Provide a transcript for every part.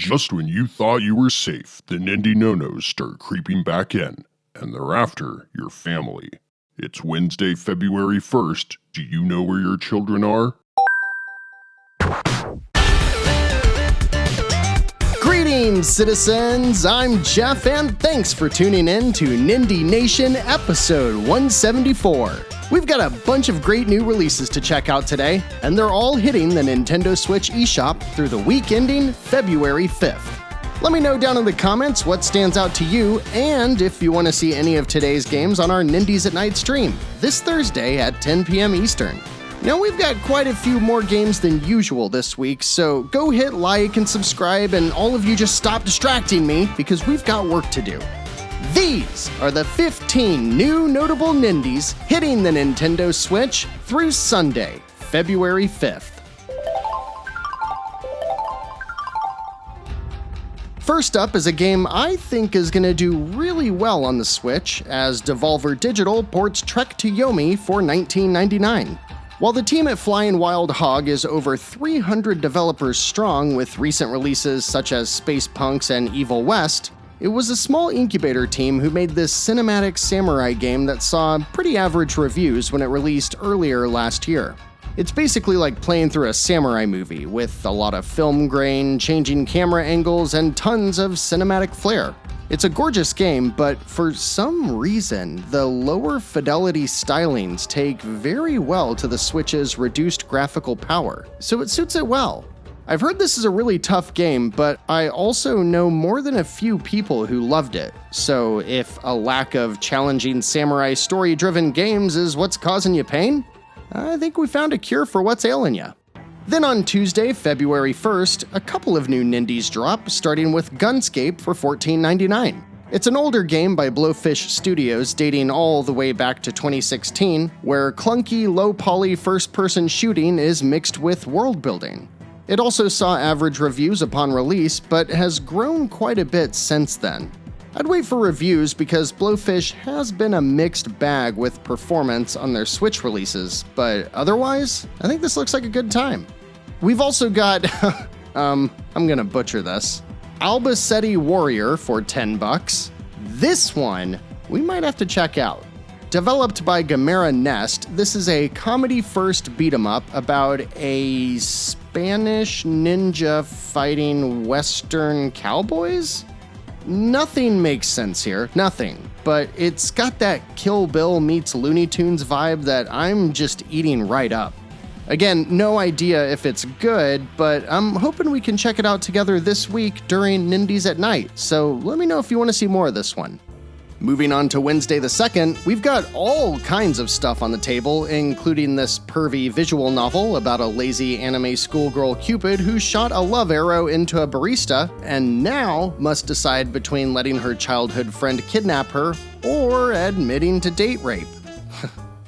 Just when you thought you were safe, the Nindie no-nos start creeping back in, and they're after your family. It's Wednesday, February 1st. Do you know where your children are? Greetings, citizens! I'm Jeff, and thanks for tuning in to Nindie Nation episode 174. We've got a bunch of great new releases to check out today, and they're all hitting the Nintendo Switch eShop through the week ending February 5th. Let me know down in the comments what stands out to you, and if you want to see any of today's games on our Nindies at Night stream, this Thursday at 10 p.m. Eastern. Now, we've got quite a few more games than usual this week, so go hit like and subscribe, and all of you just stop distracting me, because we've got work to do. These are the 15 new notable Nindies hitting the Nintendo Switch through Sunday, February 5th. First up is a game I think is going to do really well on the Switch, as Devolver Digital ports Trek To Yomi for $19.99. While the team at Flying Wild Hog is over 300 developers strong with recent releases such as Space Punks and Evil West, it was a small incubator team who made this cinematic samurai game that saw pretty average reviews when it released earlier last year. It's basically like playing through a samurai movie, with a lot of film grain, changing camera angles, and tons of cinematic flair. It's a gorgeous game, but for some reason, the lower fidelity stylings take very well to the Switch's reduced graphical power, so it suits it well. I've heard this is a really tough game, but I also know more than a few people who loved it, so if a lack of challenging samurai story-driven games is what's causing you pain, I think we found a cure for what's ailing you. Then on Tuesday, February 1st, a couple of new Nindies drop, starting with Gunscape for $14.99. It's an older game by Blowfish Studios dating all the way back to 2016, where clunky, low-poly first-person shooting is mixed with world-building. It also saw average reviews upon release, but has grown quite a bit since then. I'd wait for reviews because Blowfish has been a mixed bag with performance on their Switch releases, but otherwise, I think this looks like a good time. We've also got, I'm gonna butcher this, Albaceti Warrior for $10. This one, we might have to check out. Developed by Gamera Nest, this is a comedy-first beat-em-up about a Spanish ninja fighting Western cowboys? Nothing makes sense here, nothing, but it's got that Kill Bill meets Looney Tunes vibe that I'm just eating right up. Again, no idea if it's good, but I'm hoping we can check it out together this week during Nindies at Night, so let me know if you want to see more of this one. Moving on to Wednesday the 2nd, we've got all kinds of stuff on the table, including this pervy visual novel about a lazy anime schoolgirl Cupid who shot a love arrow into a barista and now must decide between letting her childhood friend kidnap her or admitting to date rape.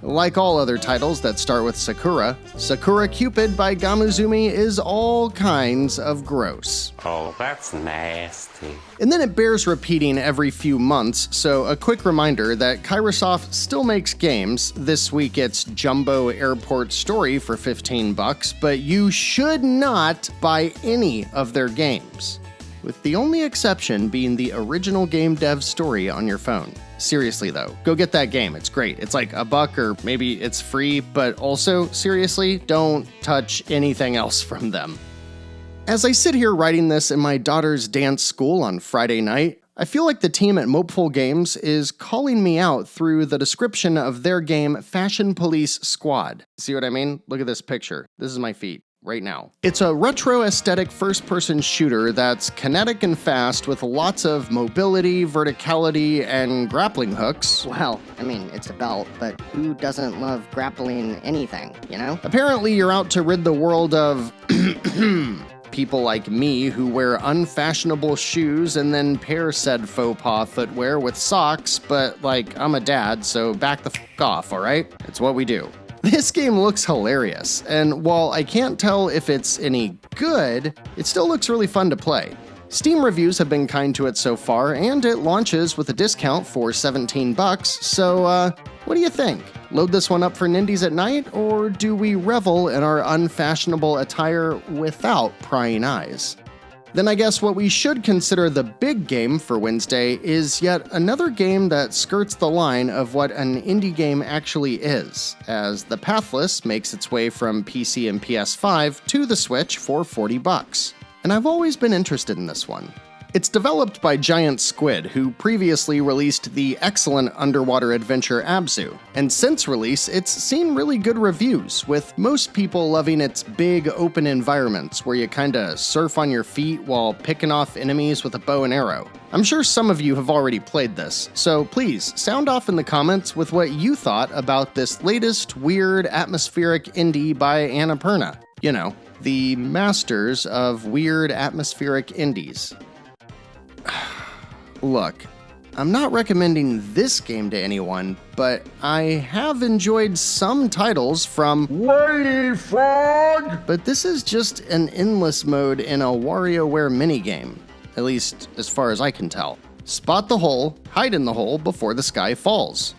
Like all other titles that start with Sakura, Sakura Cupid by Gamuzumi is all kinds of gross. Oh, that's nasty. And then it bears repeating every few months, so a quick reminder that Kairosoft still makes games. This week it's Jumbo Airport Story for $15, but you should not buy any of their games, with the only exception being the original game dev story on your phone. Seriously though, go get that game, it's great. It's like $1 or maybe it's free, but also, seriously, don't touch anything else from them. As I sit here writing this in my daughter's dance school on Friday night, I feel like the team at Mopeful Games is calling me out through the description of their game Fashion Police Squad. See what I mean? Look at this picture. This is my feet. Right now. It's a retro aesthetic first-person shooter that's kinetic and fast with lots of mobility, verticality, and grappling hooks. Well, I mean, it's a belt, but who doesn't love grappling anything, you know? Apparently, you're out to rid the world of people like me who wear unfashionable shoes and then pair said faux pas footwear with socks, but like, I'm a dad, so back the f*** off, alright? It's what we do. This game looks hilarious, and while I can't tell if it's any good, it still looks really fun to play. Steam reviews have been kind to it so far, and it launches with a discount for $17, so what do you think? Load this one up for Nindies at Night, or do we revel in our unfashionable attire without prying eyes? Then I guess what we should consider the big game for Wednesday is yet another game that skirts the line of what an indie game actually is, as the Pathless makes its way from PC and PS5 to the Switch for $40. And I've always been interested in this one. It's developed by Giant Squid, who previously released the excellent underwater adventure Abzu, and since release, it's seen really good reviews, with most people loving its big open environments where you kinda surf on your feet while picking off enemies with a bow and arrow. I'm sure some of you have already played this, so please sound off in the comments with what you thought about this latest weird atmospheric indie by Annapurna. You know, the masters of weird atmospheric indies. Look, I'm not recommending this game to anyone, but I have enjoyed some titles from Lady Frog! But this is just an endless mode in a WarioWare minigame, at least as far as I can tell. Spot the hole, hide in the hole before the sky falls.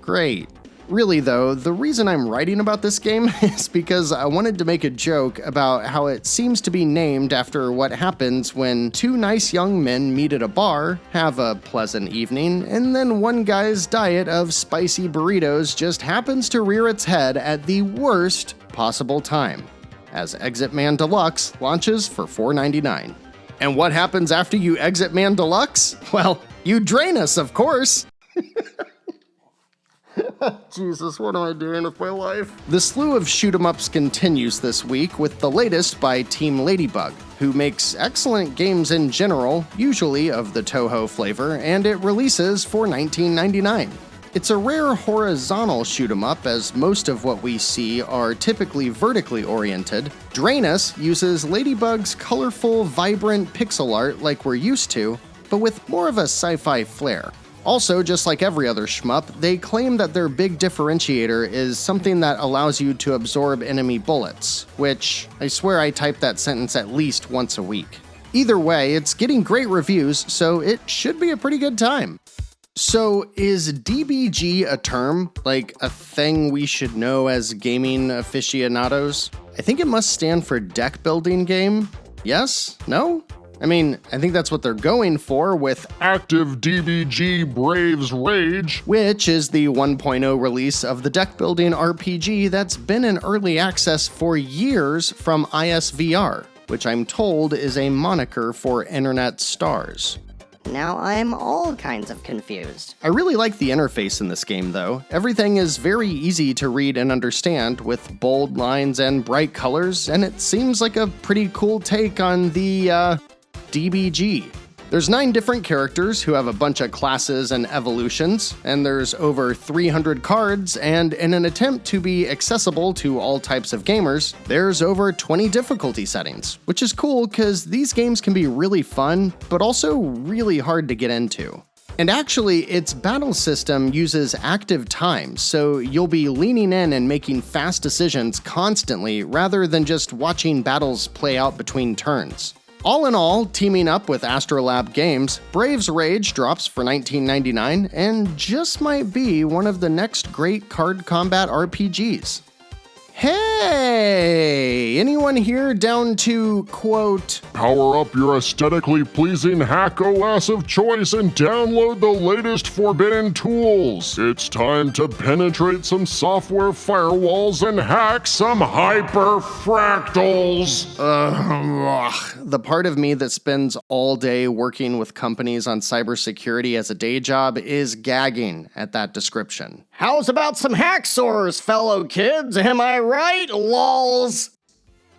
Great. Really though, the reason I'm writing about this game is because I wanted to make a joke about how it seems to be named after what happens when two nice young men meet at a bar, have a pleasant evening, and then one guy's diet of spicy burritos just happens to rear its head at the worst possible time, as Exit Man Deluxe launches for $4.99. And what happens after you exit Man Deluxe? Well, you drain us, of course! Jesus, what am I doing with my life? The slew of shoot-em-ups continues this week with the latest by Team Ladybug, who makes excellent games in general, usually of the Toho flavor, and it releases for $19.99. It's a rare horizontal shoot-em-up, as most of what we see are typically vertically oriented. Drain Us uses Ladybug's colorful, vibrant pixel art like we're used to, but with more of a sci-fi flair. Also, just like every other shmup, they claim that their big differentiator is something that allows you to absorb enemy bullets, which I swear I type that sentence at least once a week. Either way, it's getting great reviews, so it should be a pretty good time. So, is DBG a term, like a thing we should know as gaming aficionados? I think it must stand for deck building game. Yes? No? I mean, I think that's what they're going for with Active DBG Braves Rage, which is the 1.0 release of the deck building RPG that's been in early access for years from ISVR, which I'm told is a moniker for internet stars. Now I'm all kinds of confused. I really like the interface in this game though. Everything is very easy to read and understand with bold lines and bright colors, and it seems like a pretty cool take on the, DBG. There's 9 different characters who have a bunch of classes and evolutions, and there's over 300 cards, and in an attempt to be accessible to all types of gamers, there's over 20 difficulty settings, which is cool because these games can be really fun, but also really hard to get into. And actually, its battle system uses active time, so you'll be leaning in and making fast decisions constantly rather than just watching battles play out between turns. All in all, teaming up with Astrolab Games, Braves Rage drops for $19.99 and just might be one of the next great card combat RPGs. Hey! Anyone here down to, quote, power up your aesthetically pleasing hack OS of choice and download the latest forbidden tools. It's time to penetrate some software firewalls and hack some hyperfractals. The part of me that spends all day working with companies on cybersecurity as a day job is gagging at that description. How's about some hacksaws, fellow kids? Am I right, lols?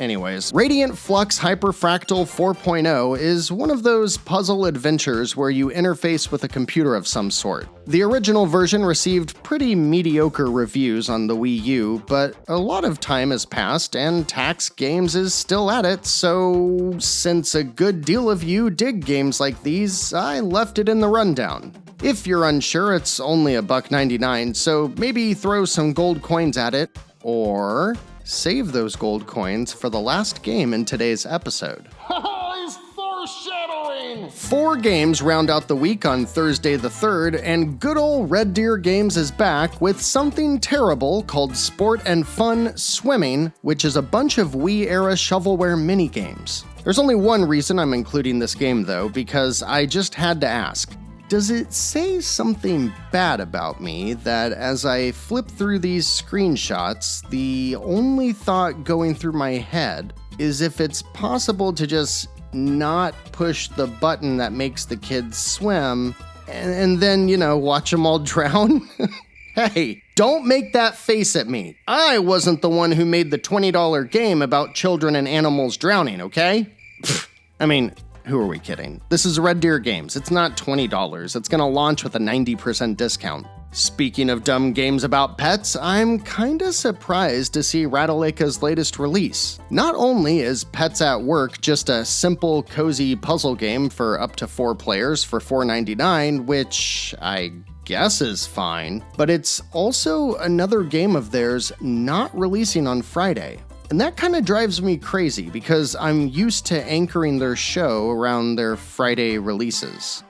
Anyways, Radiant Flux Hyperfractal 4.0 is one of those puzzle adventures where you interface with a computer of some sort. The original version received pretty mediocre reviews on the Wii U, but a lot of time has passed and Tax Games is still at it, so since a good deal of you dig games like these, I left it in the rundown. If you're unsure, it's only $1.99, so maybe throw some gold coins at it, or save those gold coins for the last game in today's episode. He's foreshadowing! 4 games round out the week on Thursday the 3rd, and good ol' Red Deer Games is back with something terrible called Sport and Fun Swimming, which is a bunch of Wii-era shovelware minigames. There's only one reason I'm including this game though, because I just had to ask. Does it say something bad about me that as I flip through these screenshots, the only thought going through my head is if it's possible to just not push the button that makes the kids swim and then, watch them all drown? Hey, don't make that face at me. I wasn't the one who made the $20 game about children and animals drowning, okay? I mean, who are we kidding? This is Red Deer Games. It's not $20. It's gonna launch with a 90% discount. Speaking of dumb games about pets, I'm kinda surprised to see Ratalaika's latest release. Not only is Pets at Work just a simple, cozy puzzle game for up to 4 players for $4.99, which I guess is fine, but it's also another game of theirs not releasing on Friday. And that kind of drives me crazy because I'm used to anchoring their show around their Friday releases.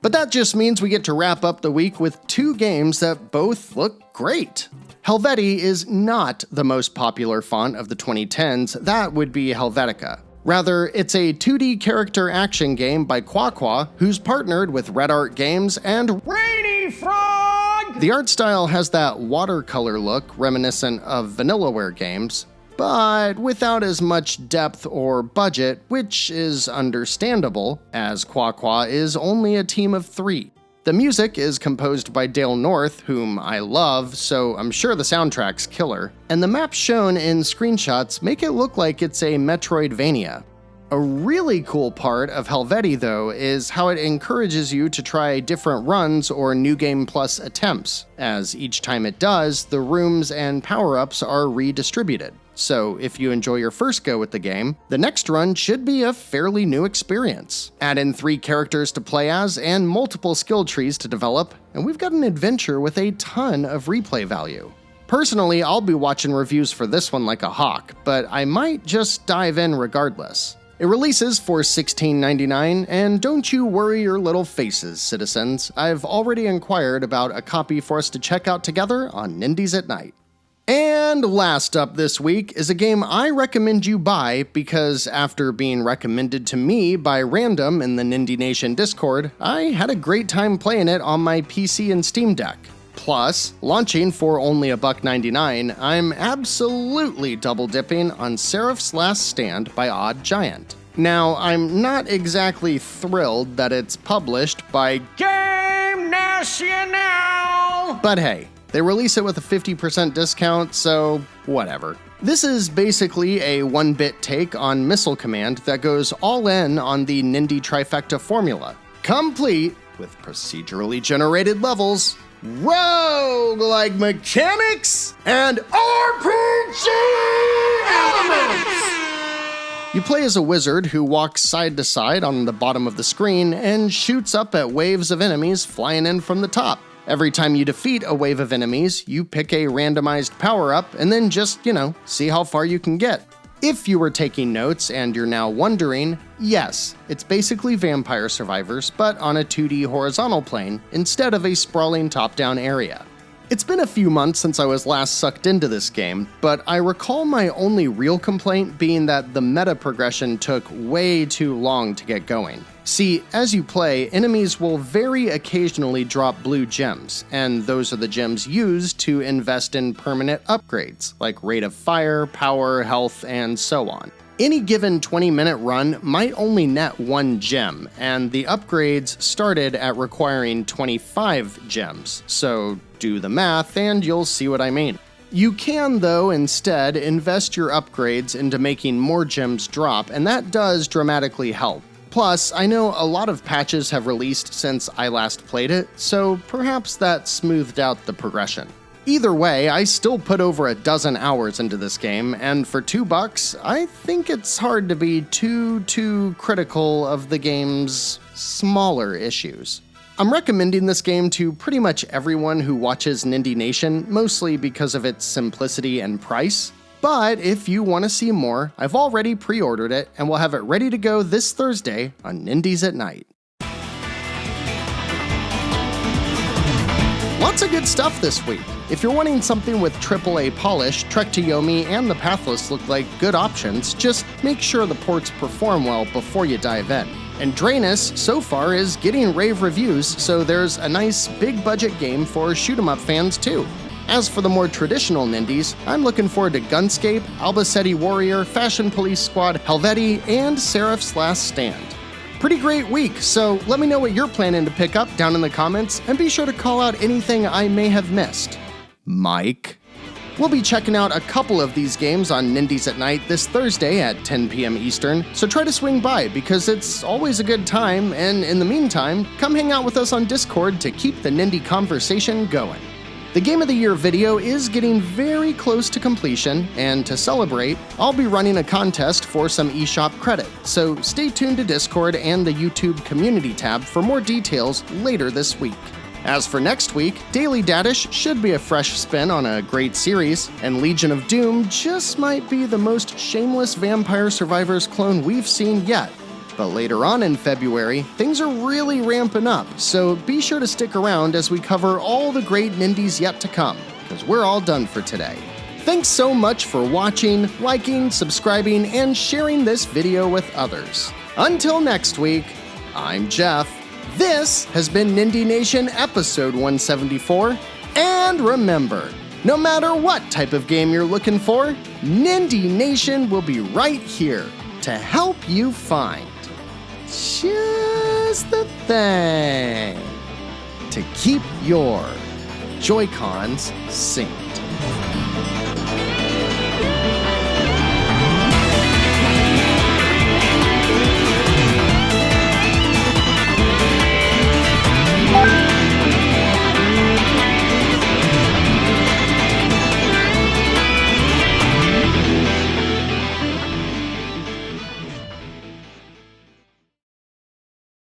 But that just means we get to wrap up the week with 2 games that both look great. Helvetica is not the most popular font of the 2010s, that would be Helvetica. Rather, it's a 2D character action game by Quaqua, who's partnered with Red Art Games and Rainy Frog! The art style has that watercolor look reminiscent of Vanillaware games, but without as much depth or budget, which is understandable, as Quaqua is only a team of 3. The music is composed by Dale North, whom I love, so I'm sure the soundtrack's killer, and the maps shown in screenshots make it look like it's a Metroidvania. A really cool part of Helvetica, though, is how it encourages you to try different runs or New Game Plus attempts, as each time it does, the rooms and power-ups are redistributed. So if you enjoy your first go with the game, the next run should be a fairly new experience. Add in 3 characters to play as and multiple skill trees to develop, and we've got an adventure with a ton of replay value. Personally, I'll be watching reviews for this one like a hawk, but I might just dive in regardless. It releases for $16.99, and don't you worry your little faces, citizens. I've already inquired about a copy for us to check out together on Nindies at Night. And last up this week is a game I recommend you buy because after being recommended to me by random in the Nindie Nation Discord, I had a great time playing it on my PC and Steam Deck. Plus, launching for only $1.99, I'm absolutely double dipping on Serifs Last Stand by Odd Giant. Now, I'm not exactly thrilled that it's published by Game Nacional! But hey, they release it with a 50% discount, so whatever. This is basically a 1-bit take on Missile Command that goes all in on the Nindie trifecta formula, complete with procedurally generated levels, roguelike mechanics, and RPG elements! You play as a wizard who walks side to side on the bottom of the screen and shoots up at waves of enemies flying in from the top. Every time you defeat a wave of enemies, you pick a randomized power-up and then just, see how far you can get. If you were taking notes and you're now wondering, yes, it's basically Vampire Survivors, but on a 2D horizontal plane instead of a sprawling top-down area. It's been a few months since I was last sucked into this game, but I recall my only real complaint being that the meta progression took way too long to get going. See, as you play, enemies will very occasionally drop blue gems, and those are the gems used to invest in permanent upgrades, like rate of fire, power, health, and so on. Any given 20-minute run might only net 1 gem, and the upgrades started at requiring 25 gems, so do the math and you'll see what I mean. You can, though, instead invest your upgrades into making more gems drop, and that does dramatically help. Plus, I know a lot of patches have released since I last played it, so perhaps that smoothed out the progression. Either way, I still put over a dozen hours into this game, and for $2, I think it's hard to be too critical of the game's smaller issues. I'm recommending this game to pretty much everyone who watches Nindie Nation, mostly because of its simplicity and price. But if you want to see more, I've already pre-ordered it, and we'll have it ready to go this Thursday on Nindies at Night. Lots of good stuff this week. If you're wanting something with AAA polish, To Yomi and the Pathless look like good options, just make sure the ports perform well before you dive in. And Drainus, so far, is getting rave reviews, so there's a nice big budget game for shoot-'em-up fans too. As for the more traditional Nindies, I'm looking forward to Gunscape, Albaceti Warrior, Fashion Police Squad, Helvetica, and Serifs Last Stand. Pretty great week, so let me know what you're planning to pick up down in the comments, and be sure to call out anything I may have missed. Mike? We'll be checking out a couple of these games on Nindies at Night this Thursday at 10 p.m. Eastern, so try to swing by because it's always a good time, and in the meantime, come hang out with us on Discord to keep the Nindie conversation going. The Game of the Year video is getting very close to completion, and to celebrate, I'll be running a contest for some eShop credit, so stay tuned to Discord and the YouTube community tab for more details later this week. As for next week, Daily Dadish should be a fresh spin on a great series, and Legion of Doom just might be the most shameless Vampire Survivors clone we've seen yet. But later on in February, things are really ramping up, so be sure to stick around as we cover all the great Nindies yet to come, because we're all done for today. Thanks so much for watching, liking, subscribing, and sharing this video with others. Until next week, I'm Jeff. This has been Nindie Nation episode 174, and remember, no matter what type of game you're looking for, Nindie Nation will be right here to help you find just the thing to keep your Joy-Cons synced.